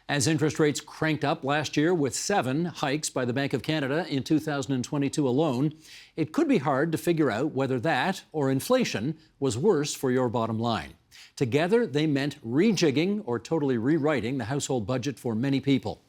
As interest rates cranked up last year with 7 hikes by the Bank of Canada in 2022 alone, it could be hard to figure out whether that or inflation was worse for your bottom line. Together, they meant rejigging or totally rewriting the household budget for many people.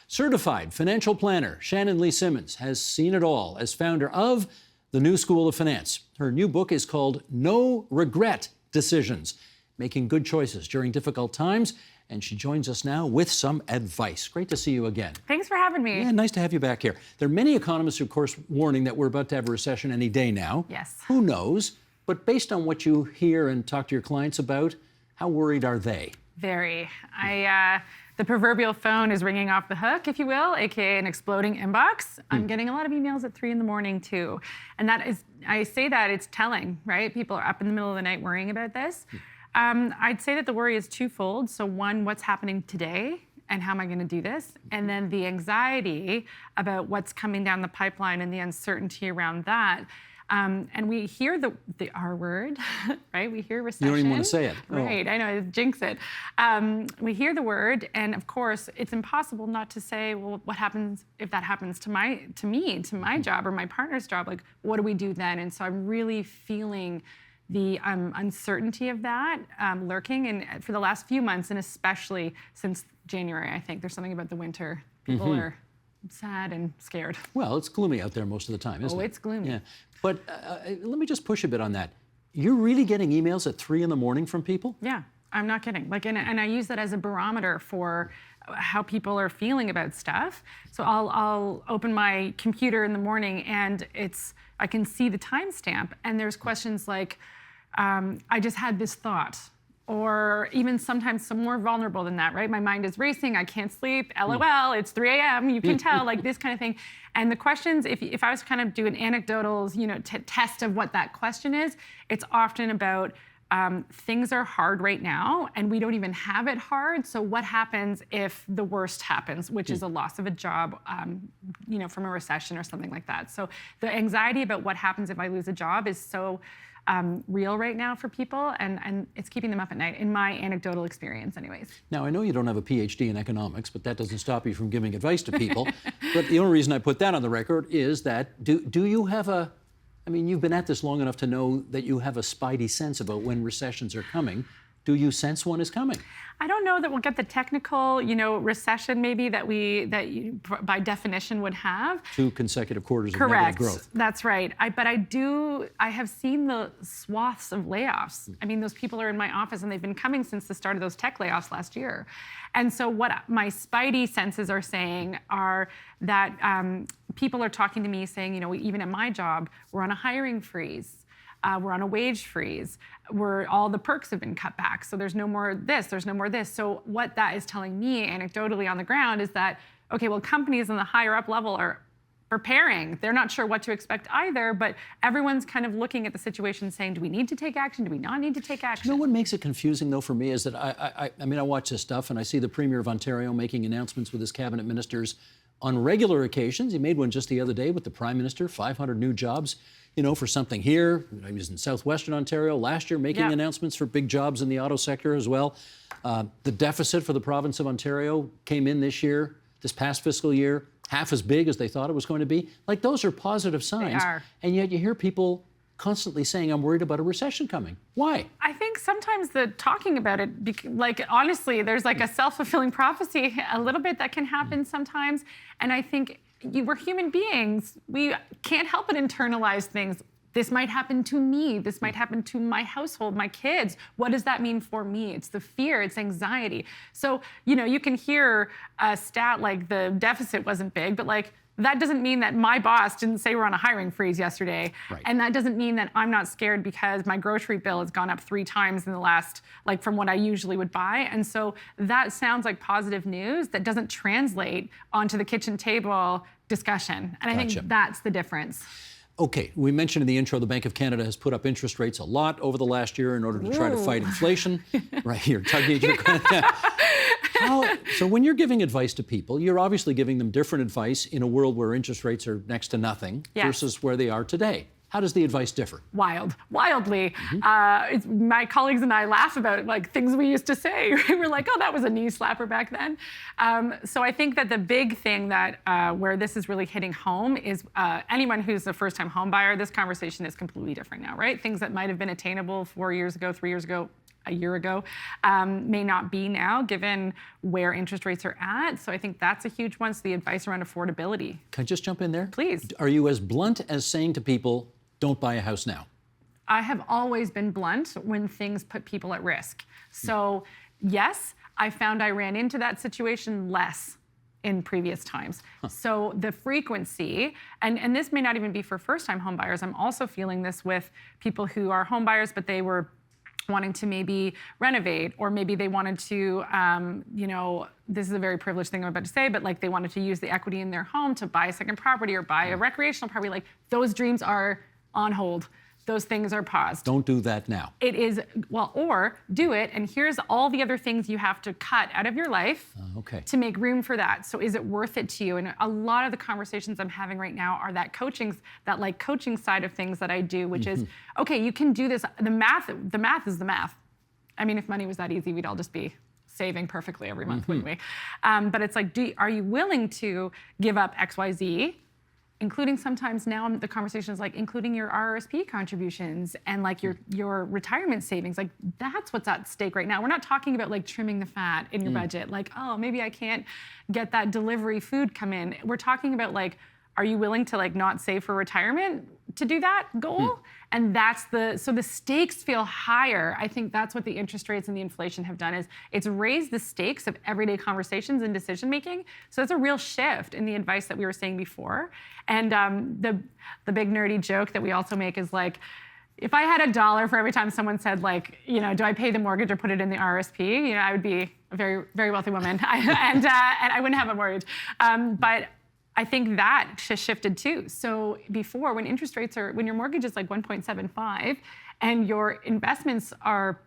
Certified financial planner Shannon Lee Simmons has seen it all as founder of the New School of Finance. Her new book is called No Regret Decisions, Making Good Choices During Difficult Times. And she joins us now with some advice. Great to see you again. Thanks for having me. Yeah, nice to have you back here. There are many economists, of course, warning that we're about to have a recession any day now. Yes. Who knows? But based on what you hear and talk to your clients about, how worried are they? Very. The proverbial phone is ringing off the hook, if you will, aka an exploding inbox. I'm getting a lot of emails at 3 a.m. too. And that is, I say that it's telling, right? People are up in the middle of the night worrying about this. I'd say that the worry is twofold. So one, what's happening today and how am I going to do this? And then the anxiety about what's coming down the pipeline and the uncertainty around that. And we hear the R word, right? We hear recession. You don't even want to say it. Right, I know, jinx it. We hear the word, and of course, it's impossible not to say, well, what happens if that happens to me, to my job or my partner's job? Like, what do we do then? And so I'm really feeling the uncertainty of that lurking, and for the last few months, and especially since January, I think there's something about the winter. People are sad and scared. Well, it's gloomy out there most of the time, isn't it? Oh, it's gloomy. Yeah. But let me just push a bit on that. You're really getting emails at 3 a.m. from people? Yeah, I'm not kidding. Like, and I use that as a barometer for how people are feeling about stuff. So I'll open my computer in the morning and I can see the timestamp, and there's questions like, I just had this thought. Or even sometimes some more vulnerable than that, right? My mind is racing, I can't sleep, LOL, it's 3 a.m., you can tell, like this kind of thing. And the questions, if I was to kind of do an anecdotal, test of what that question is, it's often about things are hard right now and we don't even have it hard. So what happens if the worst happens, which is a loss of a job, from a recession or something like that. So the anxiety about what happens if I lose a job is so real right now for people, and it's keeping them up at night, in my anecdotal experience anyways. Now, I know you don't have a PhD in economics, but that doesn't stop you from giving advice to people. But the only reason I put that on the record is that do you have you've been at this long enough to know that you have a spidey sense about when recessions are coming. Do you sense one is coming? I don't know that we'll get the technical, recession maybe that you, by definition, would have. 2 consecutive quarters of Correct. negative growth. That's right. I have seen the swaths of layoffs. I mean, those people are in my office and they've been coming since the start of those tech layoffs last year. And so what my spidey senses are saying are that people are talking to me saying, even at my job, we're on a hiring freeze. We're on a wage freeze, where all the perks have been cut back. So there's no more this, there's no more this. So what that is telling me anecdotally on the ground is that, okay, well, companies in the higher up level are preparing. They're not sure what to expect either, but everyone's kind of looking at the situation saying, do we need to take action? Do we not need to take action? You know what makes it confusing, though, for me is that I watch this stuff and I see the Premier of Ontario making announcements with his cabinet ministers on regular occasions. He made one just the other day with the Prime Minister, 500 new jobs, for something here. He was in southwestern Ontario last year making announcements for big jobs in the auto sector as well. The deficit for the province of Ontario came in this past fiscal year, half as big as they thought it was going to be. Like, those are positive signs. They are. And yet you hear people constantly saying, I'm worried about a recession coming. Why? I think sometimes the talking about it, honestly, there's like a self-fulfilling prophecy a little bit that can happen sometimes. And I think we're human beings. We can't help but internalize things. This might happen to me. This might happen to my household, my kids. What does that mean for me? It's the fear, it's anxiety. So, you can hear a stat like the deficit wasn't big, but that doesn't mean that my boss didn't say we're on a hiring freeze yesterday. Right. And that doesn't mean that I'm not scared because my grocery bill has gone up 3 times in the last, from what I usually would buy. And so that sounds like positive news that doesn't translate onto the kitchen table discussion. And I think that's the difference. Okay, we mentioned in the intro the Bank of Canada has put up interest rates a lot over the last year in order to try to fight inflation. Right here, tugging at your So when you're giving advice to people, you're obviously giving them different advice in a world where interest rates are next to nothing versus where they are today. How does the advice differ? Wildly. My colleagues and I laugh about like things we used to say. We're like, oh, that was a knee slapper back then. So I think that the big thing that where this is really hitting home is anyone who's a first-time home buyer, this conversation is completely different now, right? Things that might have been attainable 4 years ago, 3 years ago, a year ago, may not be now, given where interest rates are at. So I think that's a huge one. So the advice around affordability. Can I just jump in there? Please. Are you as blunt as saying to people, don't buy a house now? I have always been blunt when things put people at risk. So yes, I found I ran into that situation less in previous times. So the frequency, and this may not even be for first-time home buyers. I'm also feeling this with people who are home buyers, but they were wanting to maybe renovate, or maybe they wanted to, this is a very privileged thing I'm about to say, but like they wanted to use the equity in their home to buy a second property or buy a recreational property. Like those dreams are on hold. Those things are paused. Don't do that now. It is, well, or do it, and here's all the other things you have to cut out of your life to make room for that. So is it worth it to you? And a lot of the conversations I'm having right now are that coaching side of things that I do, which is, okay, you can do this. The math is the math. I mean, if money was that easy, we'd all just be saving perfectly every month, wouldn't we? But it's like, are you willing to give up X, Y, Z? Including sometimes now the conversation is like including your RRSP contributions and like your retirement savings. Like that's what's at stake right now. We're not talking about like trimming the fat in your budget. Like, oh, maybe I can't get that delivery food come in. We're talking about like, are you willing to like not save for retirement to do that goal? And so the stakes feel higher. I think that's what the interest rates and the inflation have done, is it's raised the stakes of everyday conversations and decision making. So it's a real shift in the advice that we were saying before. And the big nerdy joke that we also make is like, if I had $1 for every time someone said like, do I pay the mortgage or put it in the RSP? I would be a very, very wealthy woman, and I wouldn't have a mortgage. But I think that shifted too. So before, when your mortgage is like 1.75 and your investments are,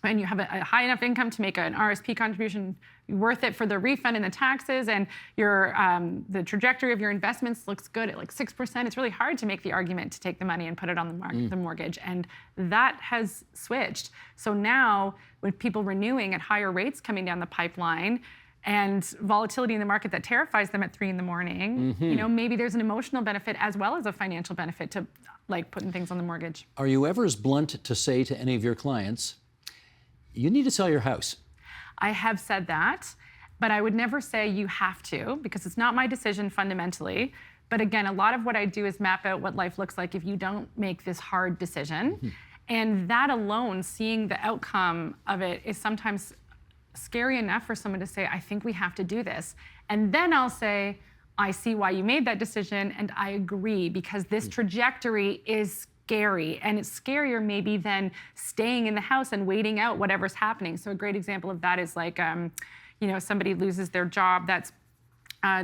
and you have a high enough income to make an RSP contribution worth it for the refund and the taxes, and the trajectory of your investments looks good at like 6%, it's really hard to make the argument to take the money and put it on the mortgage. And that has switched. So now with people renewing at higher rates coming down the pipeline, and volatility in the market that terrifies them at 3 a.m, maybe there's an emotional benefit as well as a financial benefit to like putting things on the mortgage. Are you ever as blunt to say to any of your clients, you need to sell your house? I have said that, but I would never say you have to, because it's not my decision fundamentally. But again, a lot of what I do is map out what life looks like if you don't make this hard decision. And that alone, seeing the outcome of it, is sometimes scary enough for someone to say, I think we have to do this. And then I'll say, I see why you made that decision, and I agree, because this trajectory is scary, and it's scarier maybe than staying in the house and waiting out whatever's happening. So a great example of that is like, somebody loses their job,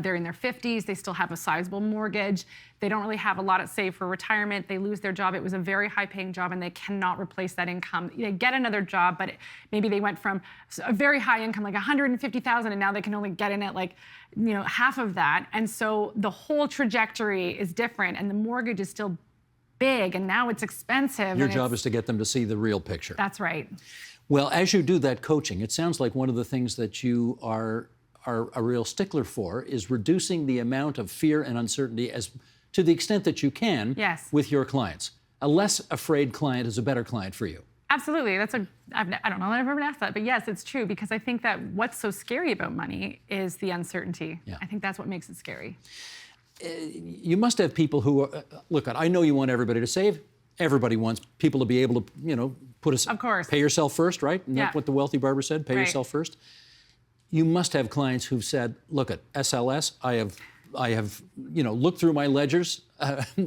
they're in their 50s, they still have a sizable mortgage, they don't really have a lot at save for retirement, they lose their job, it was a very high paying job and they cannot replace that income. They get another job, but maybe they went from a very high income, like 150,000, and now they can only get in at like, half of that. And so the whole trajectory is different, and the mortgage is still big, and now it's expensive. Your job is to get them to see the real picture. That's right. Well, as you do that coaching, it sounds like one of the things that you are a real stickler for is reducing the amount of fear and uncertainty as to the extent that you can with your clients. A less afraid client is a better client for you. Absolutely. I don't know that I've ever been asked that, but yes, it's true, because I think that what's so scary about money is the uncertainty. Yeah. I think that's what makes it scary. You must have people who are, look, I know you want everybody to save. Everybody wants people to be able to, of course, pay yourself first, right? Isn't that what the wealthy barber said? Pay yourself first. You must have clients who've said, look, at SLS, I have looked through my ledgers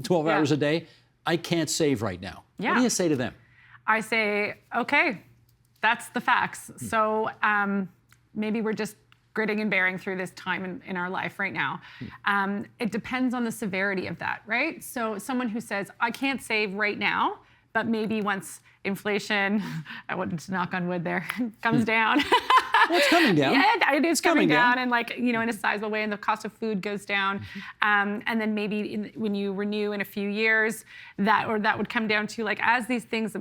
12 hours a day. I can't save right now. Yeah. What do you say to them? I say, okay, that's the facts. So maybe we're just gritting and bearing through this time in our life right now. It depends on the severity of that, right? So someone who says, I can't save right now, but maybe once inflation, I wanted to knock on wood there, comes down, Well, it's coming down. Yeah, it is coming coming down. down, and like in a sizable way, and the cost of food goes down, and then maybe when you renew in a few years, that would come down to like as these things,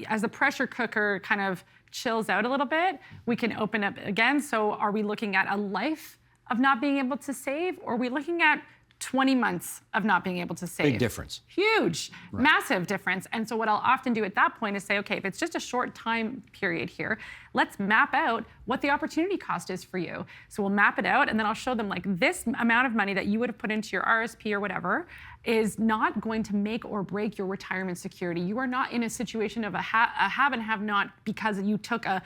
as the pressure cooker kind of chills out a little bit, we can open up again. So are we looking at a life of not being able to save, or are we looking at 20 months of not being able to save? Big difference. Huge, massive difference. And so what I'll often do at that point is say, okay, if it's just a short time period here, let's map out what the opportunity cost is for you. So we'll map it out, and then I'll show them like this amount of money that you would have put into your RSP or whatever is not going to make or break your retirement security. You are not in a situation of a have and have not because you took a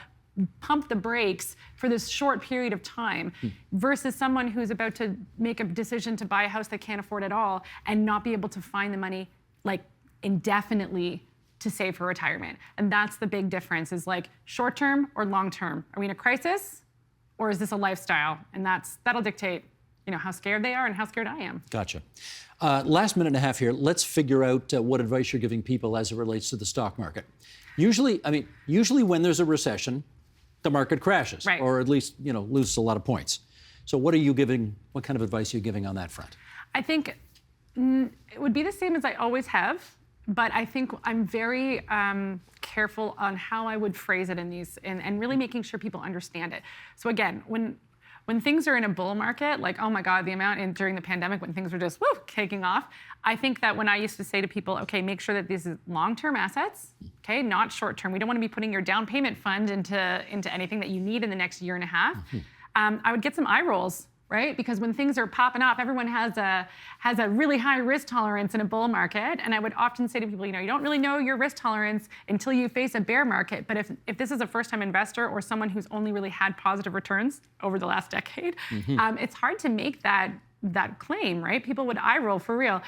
pump the brakes for this short period of time versus someone who's about to make a decision to buy a house they can't afford at all and not be able to find the money like indefinitely to save for retirement. And that's the big difference is like short term or long term. Are we in a crisis or is this a lifestyle? And that'll dictate how scared they are and how scared I am. Gotcha. Last minute and a half here. Let's figure out what advice you're giving people as it relates to the stock market. Usually when there's a recession, the market crashes, right, or at least loses a lot of points. So what kind of advice are you giving on that front? I think it would be the same as I always have, but I think I'm very careful on how I would phrase it in these, and really making sure people understand it. So again, when things are in a bull market, like, oh my God, the amount during the pandemic when things were just taking off, I think that when I used to say to people, okay, make sure that these is long-term assets, okay, not short-term. We don't want to be putting your down payment fund into anything that you need in the next year and a half. I would get some eye rolls, right? Because when things are popping up, everyone has a really high risk tolerance in a bull market. And I would often say to people, you don't really know your risk tolerance until you face a bear market. But if this is a first-time investor or someone who's only really had positive returns over the last decade, it's hard to make that claim, right? People would eye roll for real.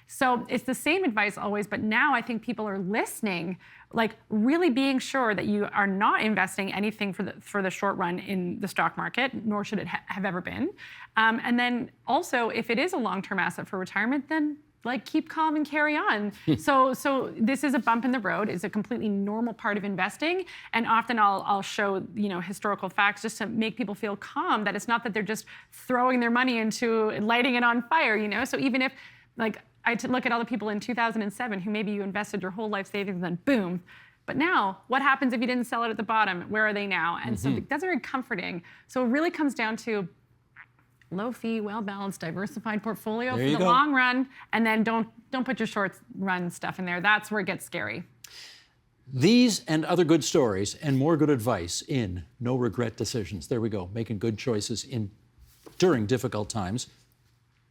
So it's the same advice always, but now I think people are listening, like really being sure that you are not investing anything for the short run in the stock market, nor should it have ever been. And then also, if it is a long-term asset for retirement, then like keep calm and carry on. So this is a bump in the road. It's a completely normal part of investing. And often I'll show historical facts just to make people feel calm that it's not that they're just throwing their money into lighting it on fire. So even if like I look at all the people in 2007 who maybe you invested your whole life savings and then boom. But now, what happens if you didn't sell it at the bottom? Where are they now? And so that's very comforting. So it really comes down to low fee, well-balanced, diversified portfolio for the long run, and then don't put your short run stuff in there. That's where it gets scary. These and other good stories and more good advice in No Regret Decisions. There we go, making good choices during difficult times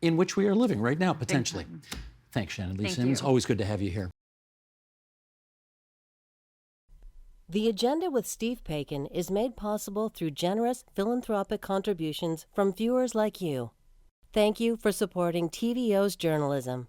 in which we are living right now, potentially. Thanks, Shannon Lee Sims. Always good to have you here. The Agenda with Steve Paikin is made possible through generous philanthropic contributions from viewers like you. Thank you for supporting TVO's journalism.